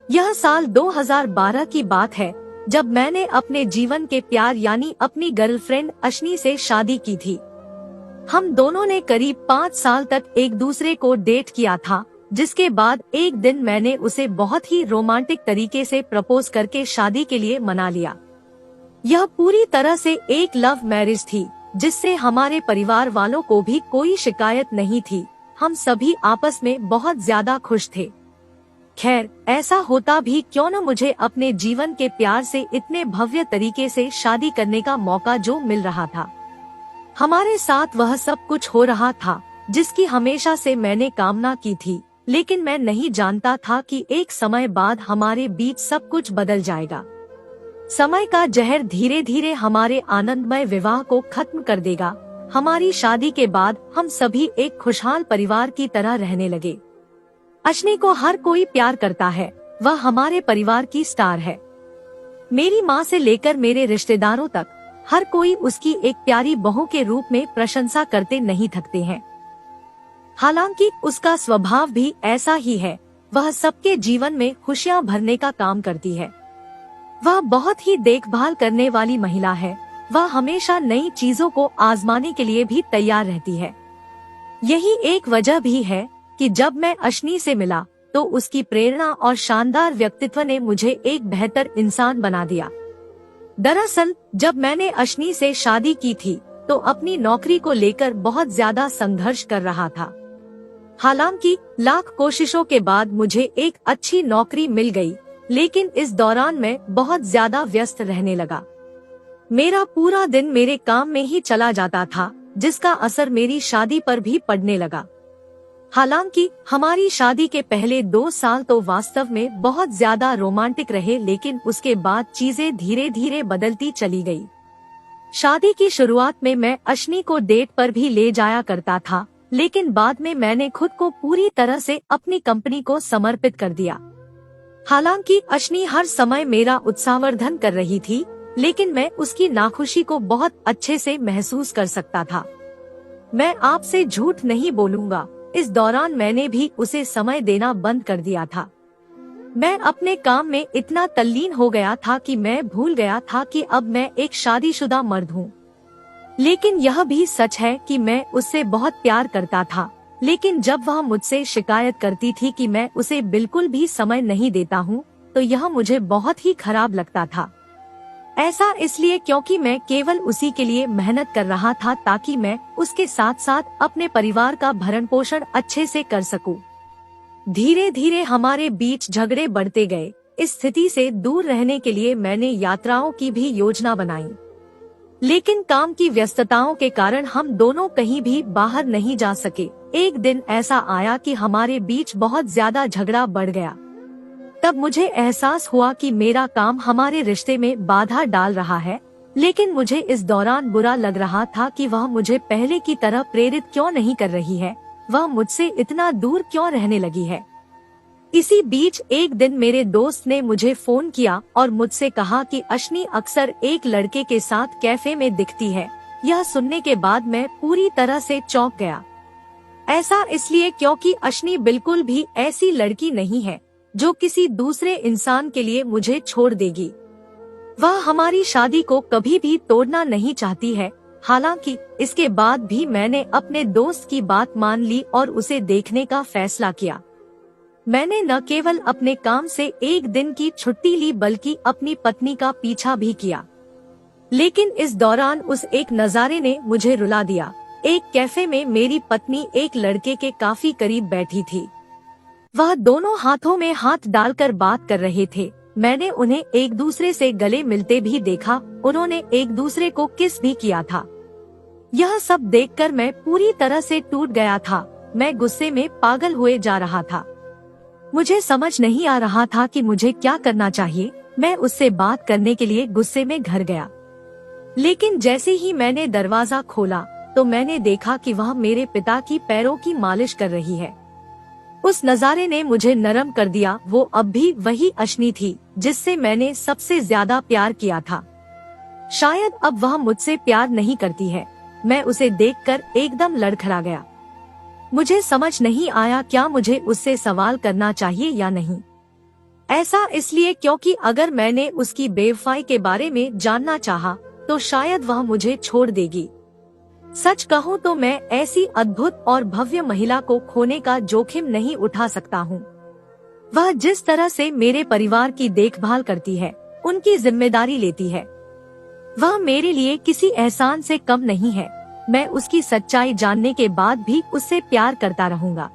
यह साल 2012 की बात है, जब मैंने अपने जीवन के प्यार यानी अपनी गर्लफ्रेंड अश्नी से शादी की थी। हम दोनों ने करीब 5 साल तक एक दूसरे को डेट किया था, जिसके बाद एक दिन मैंने उसे बहुत ही रोमांटिक तरीके से प्रपोज करके शादी के लिए मना लिया। यह पूरी तरह से एक लव मैरिज थी, जिससे हमारे परिवार वालों को भी कोई शिकायत नहीं थी। हम सभी आपस में बहुत ज्यादा खुश थे। खैर, ऐसा होता भी क्यों न, मुझे अपने जीवन के प्यार से इतने भव्य तरीके से शादी करने का मौका जो मिल रहा था, हमारे साथ वह सब कुछ हो रहा था जिसकी हमेशा से मैंने कामना की थी। लेकिन मैं नहीं जानता था कि एक समय बाद हमारे बीच सब कुछ बदल जाएगा। समय का जहर धीरे धीरे हमारे आनंदमय विवाह को खत्म कर देगा। हमारी शादी के बाद हम सभी एक खुशहाल परिवार की तरह रहने लगे। अश्नी को हर कोई प्यार करता है, वह हमारे परिवार की स्टार है। मेरी माँ से लेकर मेरे रिश्तेदारों तक हर कोई उसकी एक प्यारी बहू के रूप में प्रशंसा करते नहीं थकते हैं। हालांकि उसका स्वभाव भी ऐसा ही है, वह सबके जीवन में खुशियां भरने का काम करती है। वह बहुत ही देखभाल करने वाली महिला है। वह हमेशा नई चीजों को आजमाने के लिए भी तैयार रहती है। यही एक वजह भी है कि जब मैं अश्नी से मिला तो उसकी प्रेरणा और शानदार व्यक्तित्व ने मुझे एक बेहतर इंसान बना दिया। दरअसल जब मैंने अश्नी से शादी की थी तो अपनी नौकरी को लेकर बहुत ज्यादा संघर्ष कर रहा था। हालांकि लाख कोशिशों के बाद मुझे एक अच्छी नौकरी मिल गई, लेकिन इस दौरान मैं बहुत ज्यादा व्यस्त रहने लगा। मेरा पूरा दिन मेरे काम में ही चला जाता था, जिसका असर मेरी शादी पर भी पड़ने लगा। हालांकि हमारी शादी के पहले 2 साल तो वास्तव में बहुत ज्यादा रोमांटिक रहे, लेकिन उसके बाद चीजें धीरे धीरे बदलती चली गई। शादी की शुरुआत में मैं अश्नी को डेट पर भी ले जाया करता था, लेकिन बाद में मैंने खुद को पूरी तरह से अपनी कंपनी को समर्पित कर दिया। हालांकि अश्नी हर समय मेरा उत्साहवर्धन कर रही थी, लेकिन मैं उसकी नाखुशी को बहुत अच्छे से महसूस कर सकता था। मैं आपसे झूठ नहीं बोलूंगा, इस दौरान मैंने भी उसे समय देना बंद कर दिया था। मैं अपने काम में इतना तल्लीन हो गया था कि मैं भूल गया था कि अब मैं एक शादीशुदा मर्द हूँ। लेकिन यह भी सच है कि मैं उससे बहुत प्यार करता था, लेकिन जब वह मुझसे शिकायत करती थी कि मैं उसे बिल्कुल भी समय नहीं देता हूँ, तो यह मुझे बहुत ही खराब लगता था। ऐसा इसलिए क्योंकि मैं केवल उसी के लिए मेहनत कर रहा था ताकि मैं उसके साथ साथ अपने परिवार का भरण पोषण अच्छे से कर सकूं। धीरे धीरे हमारे बीच झगड़े बढ़ते गए। इस स्थिति से दूर रहने के लिए मैंने यात्राओं की भी योजना बनाई, लेकिन काम की व्यस्तताओं के कारण हम दोनों कहीं भी बाहर नहीं जा सके। एक दिन ऐसा आया कि हमारे बीच बहुत ज्यादा झगड़ा बढ़ गया। तब मुझे एहसास हुआ कि मेरा काम हमारे रिश्ते में बाधा डाल रहा है, लेकिन मुझे इस दौरान बुरा लग रहा था कि वह मुझे पहले की तरह प्रेरित क्यों नहीं कर रही है, वह मुझसे इतना दूर क्यों रहने लगी है। इसी बीच एक दिन मेरे दोस्त ने मुझे फोन किया और मुझसे कहा कि अश्नी अक्सर एक लड़के के साथ कैफे में दिखती है। यह सुनने के बाद मैं पूरी तरह से चौंक गया। ऐसा इसलिए क्योंकि अश्नी बिल्कुल भी ऐसी लड़की नहीं है जो किसी दूसरे इंसान के लिए मुझे छोड़ देगी। वह हमारी शादी को कभी भी तोड़ना नहीं चाहती है। हालांकि इसके बाद भी मैंने अपने दोस्त की बात मान ली और उसे देखने का फैसला किया। मैंने न केवल अपने काम से एक दिन की छुट्टी ली, बल्कि अपनी पत्नी का पीछा भी किया। लेकिन इस दौरान उस एक नजारे ने मुझे रुला दिया। एक कैफे में मेरी पत्नी एक लड़के के काफी करीब बैठी थी। वह दोनों हाथों में हाथ डालकर बात कर रहे थे। मैंने उन्हें एक दूसरे से गले मिलते भी देखा। उन्होंने एक दूसरे को किस भी किया था। यह सब देखकर मैं पूरी तरह से टूट गया था। मैं गुस्से में पागल हुए जा रहा था। मुझे समझ नहीं आ रहा था कि मुझे क्या करना चाहिए। मैं उससे बात करने के लिए गुस्से में घर गया, लेकिन जैसे ही मैंने दरवाजा खोला तो मैंने देखा कि वह मेरे पिता की पैरों की मालिश कर रही है। उस नजारे ने मुझे नरम कर दिया। वो अब भी वही अश्नी थी जिससे मैंने सबसे ज्यादा प्यार किया था। शायद अब वह मुझसे प्यार नहीं करती है। मैं उसे देखकर एकदम लड़खड़ा गया। मुझे समझ नहीं आया क्या मुझे उससे सवाल करना चाहिए या नहीं। ऐसा इसलिए क्योंकि अगर मैंने उसकी बेवफाई के बारे में जानना चाहा, तो शायद वह मुझे छोड़ देगी। सच कहूँ तो मैं ऐसी अद्भुत और भव्य महिला को खोने का जोखिम नहीं उठा सकता हूँ। वह जिस तरह से मेरे परिवार की देखभाल करती है, उनकी जिम्मेदारी लेती है, वह मेरे लिए किसी एहसान से कम नहीं है। मैं उसकी सच्चाई जानने के बाद भी उससे प्यार करता रहूंगा।